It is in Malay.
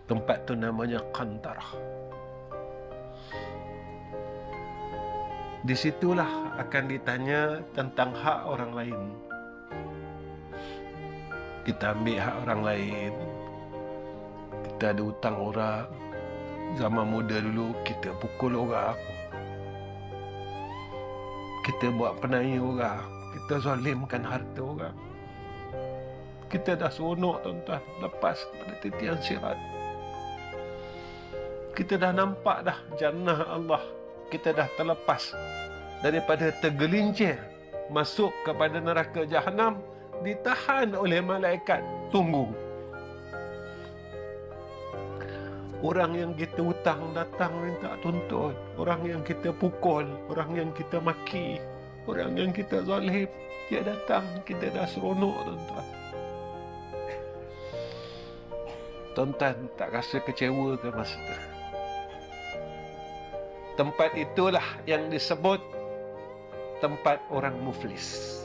Tempat tu namanya Qantarah. Di situlah akan ditanya tentang hak orang lain. Kita ambil hak orang lain. Kita ada hutang orang. Zaman muda dulu kita pukul orang. Kita buat penaya orang. Kita zalimkan harta orang. Kita dah seronok tuan-tuan lepas pada titian sirat. Kita dah nampak dah jannah Allah. Kita dah terlepas daripada tergelincir masuk kepada neraka Jahannam, ditahan oleh malaikat tunggu. Orang yang kita hutang datang minta tuntut, orang yang kita pukul, orang yang kita maki, orang yang kita zalim, dia datang, kita dah seronok tuan-tuan. Tuan-tuan tak rasa kecewa ke masa tu? Tempat itulah yang disebut tempat orang muflis.